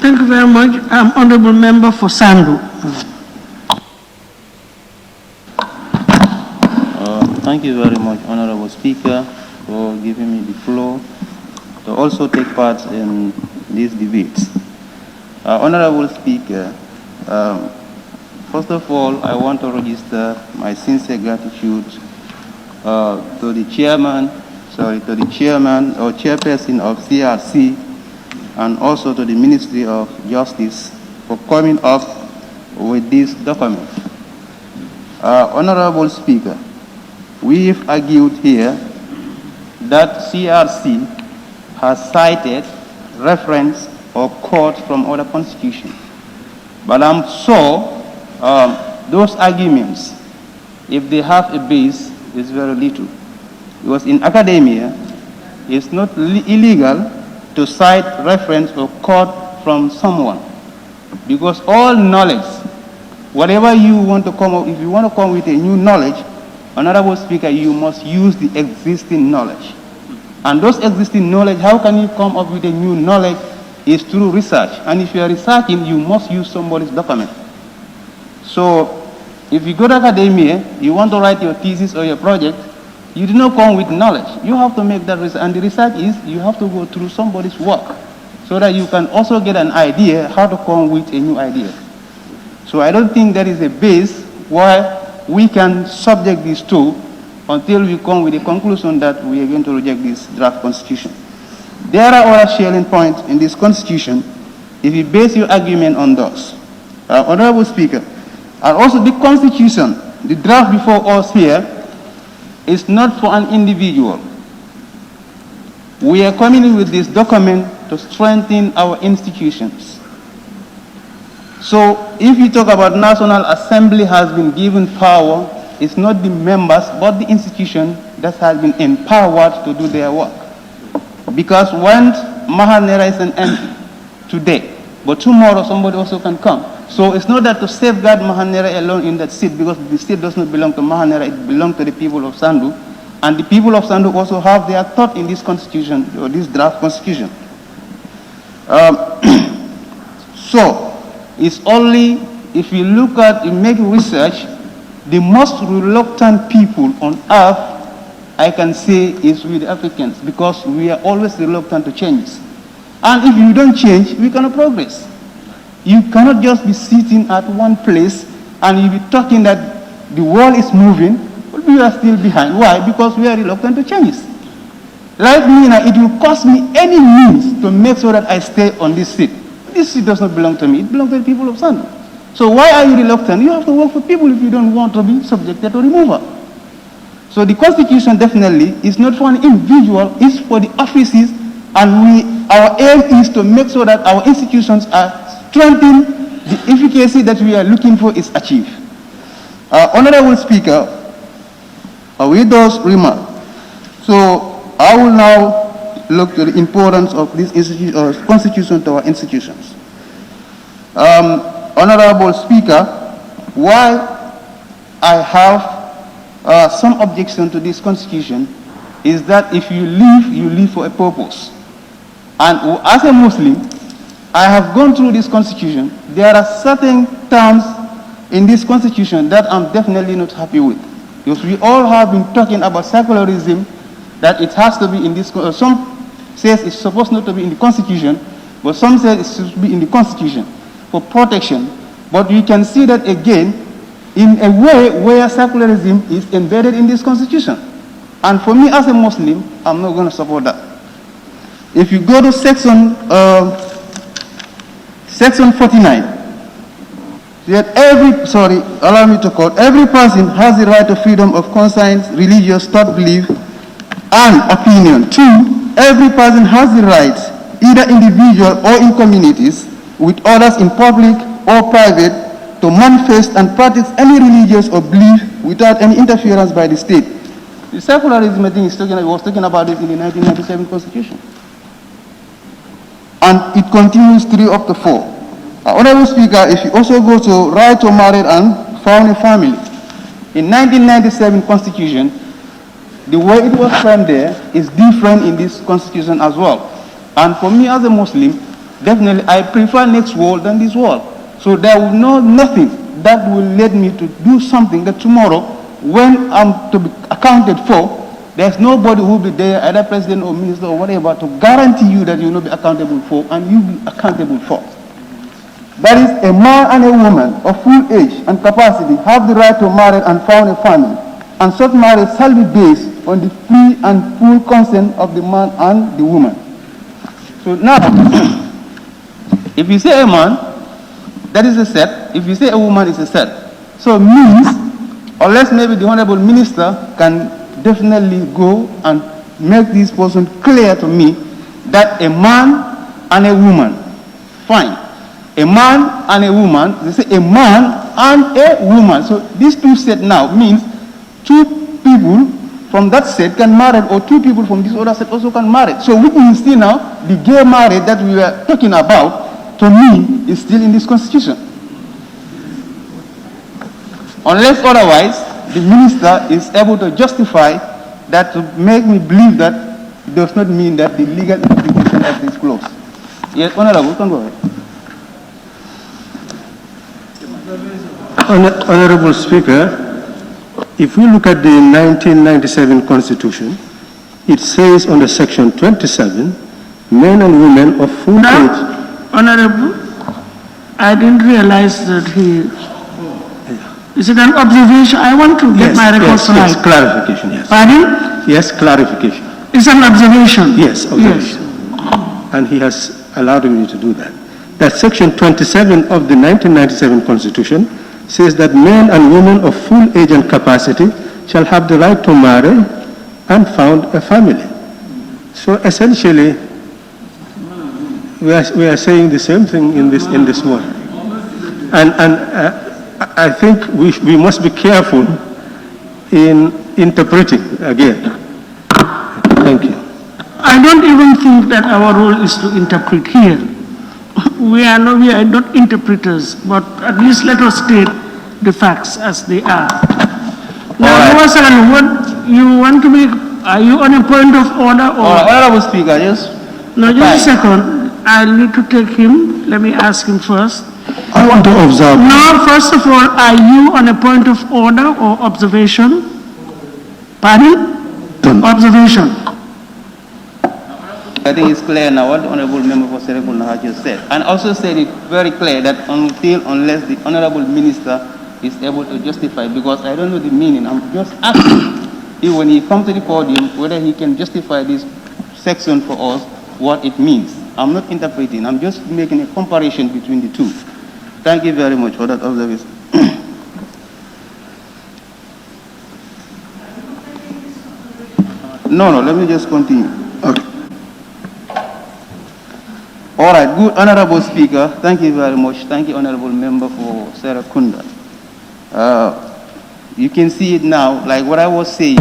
Thank you very much. Honorable Member for Sandu. Thank you very much, Honorable Speaker, for giving me the floor to also take part in these debates. Honorable Speaker, first of all, I want to register my sincere gratitude to the chairman or chairperson of CRC, and also to the Ministry of Justice for coming up with this document. Honorable Speaker, we've argued here that CRC has cited, reference, or quote from other constitutions. But I'm sure those arguments, if they have a base, is very little. Because in academia, it's not illegal to cite, reference, or quote from someone. Because all knowledge, whatever you want to come up, if you want to come with a new knowledge, Honorable Speaker, you must use the existing knowledge. And those existing knowledge, how can you come up with a new knowledge? Is through research. And if you are researching, you must use somebody's document. So, if you go to academia, you want to write your thesis or your project, you do not come with knowledge. You have to make that research. And the research is, you have to go through somebody's work so that you can also get an idea how to come with a new idea. So I don't think there is a base where we can subject these two until we come with a conclusion that we are going to reject this draft constitution. There are other salient points in this constitution if you base your argument on those. Honorable Speaker, and also the constitution, the draft before us here, is not for an individual. We are coming in with this document to strengthen our institutions. So if you talk about National Assembly has been given power, it's not the members, but the institution that has been empowered to do their work. Because when Mahanera is an MP today, but tomorrow somebody also can come. So it's not that to safeguard Mahanera alone in that seat, because the seat does not belong to Mahanera, it belongs to the people of Sandu. And the people of Sandu also have their thought in this constitution, or this draft constitution. So, it's only if you look at, you make research, the most reluctant people on earth, I can say, is with the Africans, because we are always reluctant to change. And if you don't change, we cannot progress. You cannot just be sitting at one place and you be talking that the world is moving, but we are still behind. Why? Because we are reluctant to change. Like me now, it will cost me any means to make sure that I stay on this seat. This seat does not belong to me, it belongs to the people of Sandu. So why are you reluctant? You have to work for people if you don't want to be subjected to removal. So the constitution definitely is not for an individual, it's for the offices, and our aim is to make sure that our institutions are strengthened, the efficacy that we are looking for is achieved. Honorable Speaker, with those remarks, so I will now look to the importance of this constitution to our institutions. Honorable Speaker, why I have some objection to this constitution is that if you live for a purpose. And as a Muslim, I have gone through this constitution. There are certain terms in this constitution that I'm definitely not happy with. Because we all have been talking about secularism, that it has to be in this, some says it's supposed not to be in the constitution, but some say it should be in the constitution for protection. But we can see that again in a way where secularism is embedded in this constitution. And for me as a Muslim, I'm not going to support that. If you go to section 49, that allow me to quote, every person has the right to freedom of conscience, religious thought, belief, and opinion. 2, every person has the right, either individual or in communities, with others in public or private, to manifest and practice any religious or belief without any interference by the state. The secularism, I think, was talking about this in the 1997 Constitution. And it continues 3 up to 4. Honorable Speaker, if you also go to right to marry and found a family, in 1997 Constitution, the way it was framed there is different in this Constitution as well. And for me as a Muslim, definitely I prefer next world than this world. So there will nothing that will lead me to do something that tomorrow, when I'm to be accounted for, there's nobody who will be there, either president or minister or whatever, to guarantee you that you will not be accountable for, and you will be accountable for. That is, a man and a woman of full age and capacity have the right to marry and found a family, and such marriage shall be based on the free and full consent of the man and the woman. So now, if you say a man, that is a set. If you say a woman, it's a set. So it means, unless maybe the honorable minister can definitely go and make this person clear to me that a man and a woman, fine. A man and a woman, they say a man and a woman. So these two sets now means two people from that set can marry, or two people from this other set also can marry. So which means still now, the gay marriage that we were talking about, to me, is still in this constitution. Unless otherwise, the minister is able to justify that, to make me believe that it does not mean that the legal implication of this clause. Yes, Honorable, can go ahead. Honorable Speaker, if we look at the 1997 Constitution, it says under Section 27, men and women of full age. Honorable, I didn't realize that he... Is it an observation? I want to get my records right. Yes, clarification, yes. Pardon? Yes, clarification. It's an observation. Yes, observation. Yes. And he has allowed me to do that. That Section 27 of the 1997 Constitution says that men and women of full age and capacity shall have the right to marry and found a family. So essentially, we are saying the same thing in this one. And I think we must be careful in interpreting again. Thank you. I don't even think that our role is to interpret here. We are not interpreters, but at least let us state the facts as they are. Now, right. What you want to make, are you on a point of order or? Honorable Speaker, yes. No, just a second. I need to take him. Let me ask him first. I want to observe. No, first of all, are you on a point of order or observation? Pardon? Observation. I think it's clear now what the Honorable Member for Serekunda Naha just said. And also said it very clear that unless the Honorable Minister is able to justify, because I don't know the meaning, I'm just asking if when he comes to the podium whether he can justify this section for us, what it means. I'm not interpreting, I'm just making a comparison between the two. Thank you very much for that observation. No, let me just continue. Okay. All right, good, Honorable Speaker. Thank you very much. Thank you, Honorable Member for Serekunda. You can see it now, like what I was saying,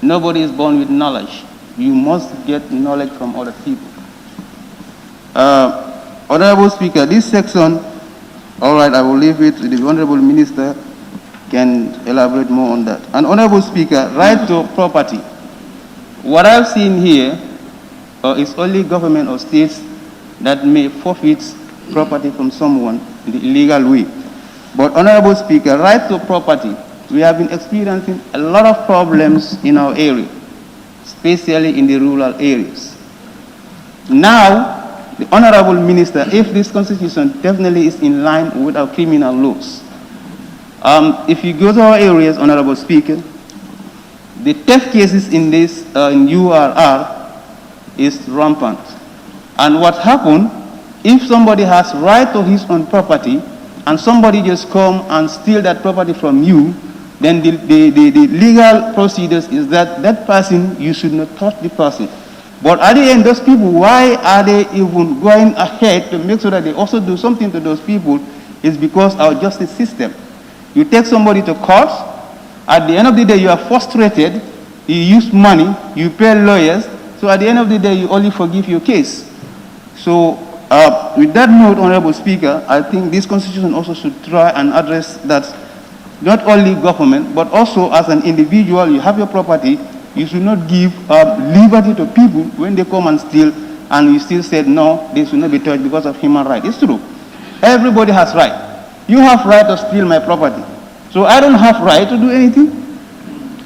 nobody is born with knowledge. You must get knowledge from other people. Honorable Speaker, this section, all right, I will leave it, the Honorable Minister can elaborate more on that. And Honorable Speaker, right to property. What I've seen here is only government or states that may forfeit property from someone in the illegal way. But Honorable Speaker, right to property, we have been experiencing a lot of problems in our area, especially in the rural areas. Now, the Honorable Minister, if this constitution definitely is in line with our criminal laws, if you go to our areas, Honorable Speaker, the theft cases in this in URR is rampant. And what happened, if somebody has right to his own property and somebody just come and steal that property from you, then the legal procedures is that that person, you should not touch the person. But at the end, those people, why are they even going ahead to make sure that they also do something to those people is because our justice system. You take somebody to court, at the end of the day, you are frustrated, you use money, you pay lawyers, so at the end of the day, you only forgive your case. So with that note, Honorable Speaker, I think this constitution also should try and address that not only government, but also as an individual, you have your property, you should not give liberty to people when they come and steal, and you still said, no, this will not be touched because of human rights. It's true. Everybody has right. You have right to steal my property. So I don't have right to do anything.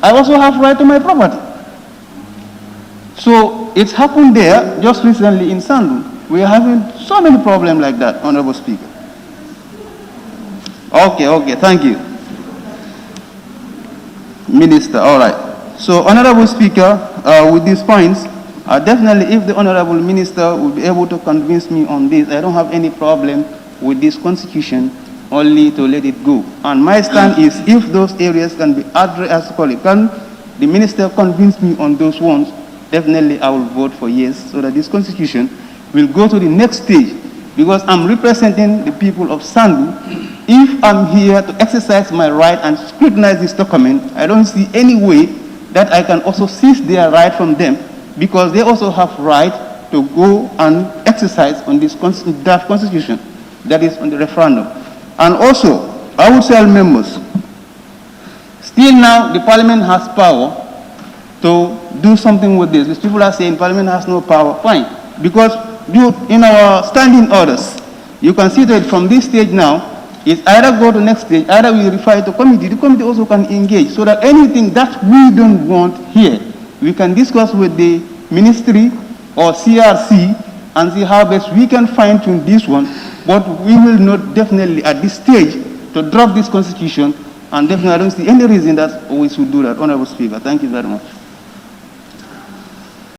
I also have right to my property. So it's happened there just recently in Sandu. We are having so many problems like that, Honorable Speaker. Okay, thank you. Minister, all right. So, Honorable Speaker, with these points, definitely if the Honorable Minister will be able to convince me on this, I don't have any problem with this constitution, only to let it go. And my stand is, if those areas can be addressed, can the Minister convince me on those ones, definitely I will vote for yes, so that this constitution will go to the next stage, because I'm representing the people of Sandu. If I'm here to exercise my right and scrutinize this document, I don't see any way that I can also seize their right from them, because they also have right to go and exercise on this draft constitution that is on the referendum. And also, I would tell members, still now the parliament has power to do something with this. These people are saying parliament has no power. Fine, because in our standing orders, you can see that from this stage now, it's either go to next stage, either we refer it to committee. The committee also can engage, so that anything that we don't want here, we can discuss with the ministry or CRC and see how best we can fine tune this one. But we will not definitely at this stage to drop this constitution, and definitely I don't see any reason that we should do that. Honorable Speaker, thank you very much.